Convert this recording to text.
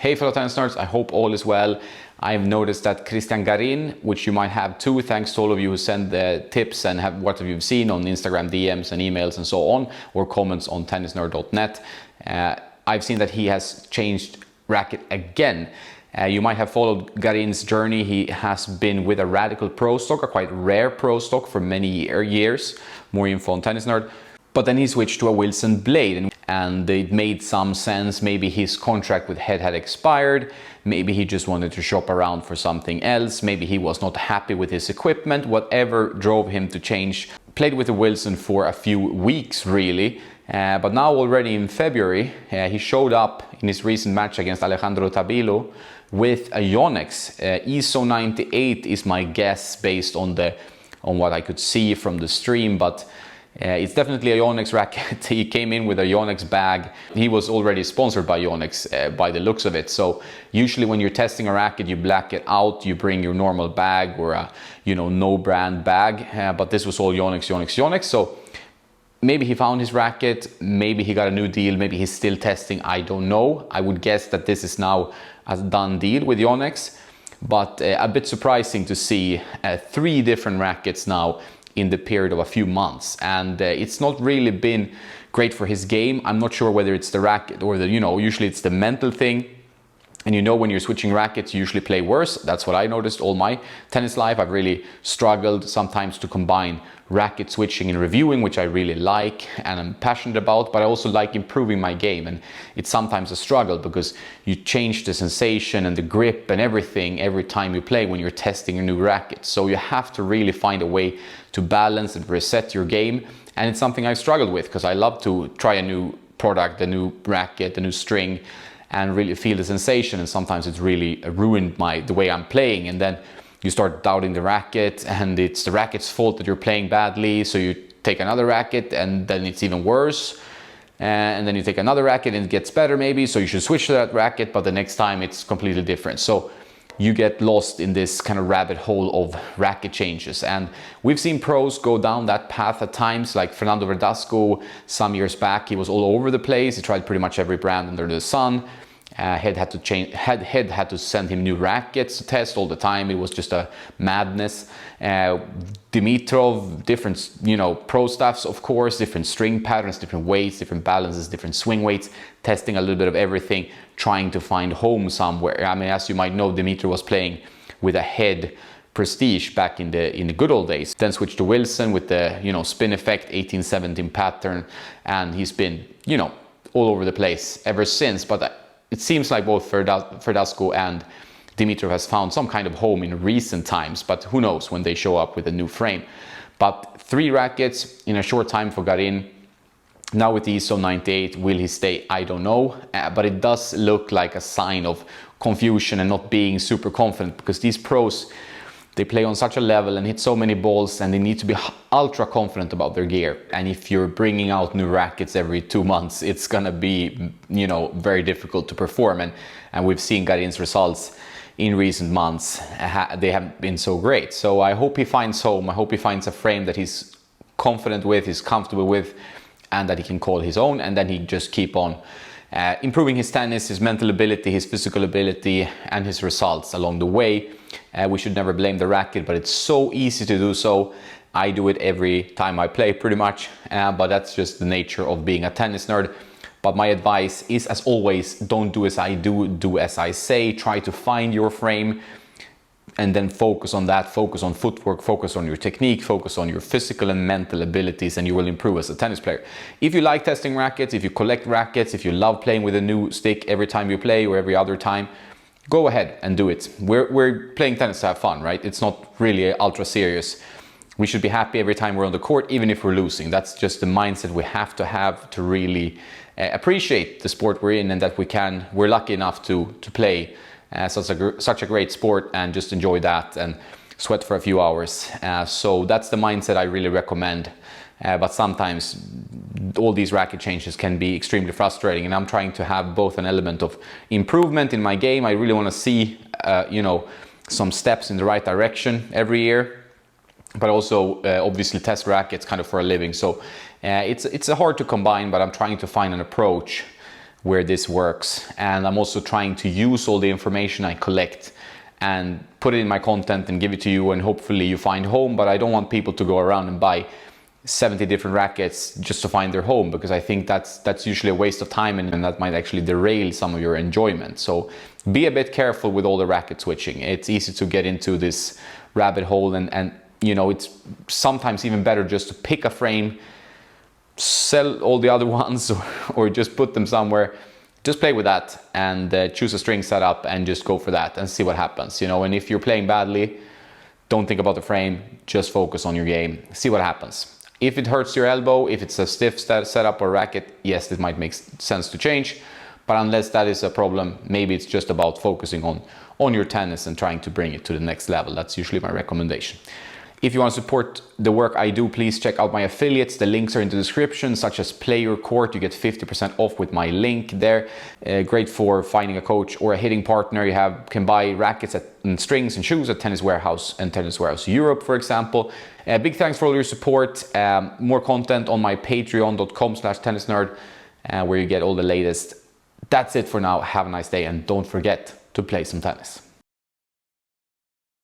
Hey fellow tennis nerds, I hope all is well. I've noticed that Garin, which you might have too, thanks to all of you who send the tips and have what you've seen on Instagram DMs and emails and so on, or comments on tennisnerd.net. I've seen that he has changed racket again. You might have followed Garin's journey. He has been with a Radical Pro stock, a quite rare Pro stock for many years. More info on Tennis Nerd. But then he switched to a Wilson blade and it made some sense. Maybe his contract with Head had expired. Maybe he just wanted to shop around for something else. Maybe he was not happy with his equipment. Whatever drove him to change. Played with the Wilson for a few weeks really. But now already in February, he showed up in his recent match against Alejandro Tabilo with a Yonex. ISO 98 is my guess based on what I could see from the stream, but it's definitely a Yonex racket. He came in with a Yonex bag. He was already sponsored by Yonex by the looks of it. So usually when you're testing a racket, you black it out, you bring your normal bag or a no brand bag. But this was all Yonex. So maybe he found his racket, maybe he got a new deal, maybe he's still testing, I don't know. I would guess that this is now a done deal with Yonex, but a bit surprising to see 3 different rackets now in the period of a few months, and it's not really been great for his game. I'm not sure whether it's the racket or usually it's the mental thing. And when you're switching rackets, you usually play worse. That's what I noticed all my tennis life. I've really struggled sometimes to combine racket switching and reviewing, which I really like and I'm passionate about, but I also like improving my game. And it's sometimes a struggle because you change the sensation and the grip and everything every time you play when you're testing a new racket. So you have to really find a way to balance and reset your game. And it's something I've struggled with because I love to try a new product, a new racket, a new string, and really feel the sensation, and sometimes it's really ruined the way I'm playing, and then you start doubting the racket and it's the racket's fault that you're playing badly, so you take another racket and then it's even worse, and then you take another racket and it gets better maybe, so you should switch to that racket, but the next time it's completely different. So you get lost in this kind of rabbit hole of racket changes, and we've seen pros go down that path at times, like Fernando Verdasco some years back. He was all over the place. He tried pretty much every brand under the sun. Head had to send him new rackets to test all the time. It was just a madness. Dimitrov, different pro staffs, of course, different string patterns, different weights, different balances, different swing weights, testing a little bit of everything, trying to find home somewhere. I mean, as you might know, Dimitrov was playing with a Head Prestige back in the good old days. Then switched to Wilson with the spin effect 1817 pattern, and he's been all over the place ever since. But it seems like both Verdasco and Dimitrov has found some kind of home in recent times, but who knows when they show up with a new frame. But 3 rackets in a short time for Garin. Now with the ISO 98, will he stay? I don't know, but it does look like a sign of confusion and not being super confident, because these pros, they play on such a level and hit so many balls, and they need to be ultra confident about their gear. And if you're bringing out new rackets every 2 months, it's gonna be, very difficult to perform. And we've seen Garin's results in recent months. They haven't been so great. So I hope he finds home. I hope he finds a frame that he's confident with, he's comfortable with, and that he can call his own. And then he just keep on improving his tennis, his mental ability, his physical ability, and his results along the way. We should never blame the racket, but it's so easy to do so. I do it every time I play pretty much, but that's just the nature of being a tennis nerd. But my advice is, as always, don't do as I do, do as I say. Try to find your frame and then focus on that, focus on footwork, focus on your technique, focus on your physical and mental abilities, and you will improve as a tennis player. If you like testing rackets, if you collect rackets, if you love playing with a new stick every time you play or every other time, go ahead and do it. We're playing tennis to have fun, right? It's not really ultra serious. We should be happy every time we're on the court, even if we're losing. That's just the mindset we have to really appreciate the sport we're in, and that we're lucky enough to play such a great sport and just enjoy that and sweat for a few hours. So that's the mindset I really recommend. But sometimes all these racket changes can be extremely frustrating, and I'm trying to have both an element of improvement in my game. I really want to see some steps in the right direction every year, but also obviously test rackets kind of for a living. So it's hard to combine, but I'm trying to find an approach where this works. And I'm also trying to use all the information I collect and put it in my content and give it to you, and hopefully you find home. But I don't want people to go around and buy 70 different rackets just to find their home, because I think that's usually a waste of time, and that might actually derail some of your enjoyment. So be a bit careful with all the racket switching. It's easy to get into this rabbit hole, and you know, it's sometimes even better just to pick a frame, sell all the other ones, or just put them somewhere. Just play with that and choose a string setup and just go for that and see what happens, you know. And if you're playing badly, don't think about the frame, just focus on your game, see what happens. If it hurts your elbow, if it's a stiff setup or racket, yes, it might make sense to change. But unless that is a problem, maybe it's just about focusing on your tennis and trying to bring it to the next level. That's usually my recommendation. If you want to support the work I do, please check out my affiliates. The links are in the description, such as Play Your Court. You get 50% off with my link there. Great for finding a coach or a hitting partner. You can buy rackets and strings and shoes at Tennis Warehouse and Tennis Warehouse Europe, for example. Big thanks for all your support. More content on my patreon.com/tennisnerd, where you get all the latest. That's it for now. Have a nice day, and don't forget to play some tennis.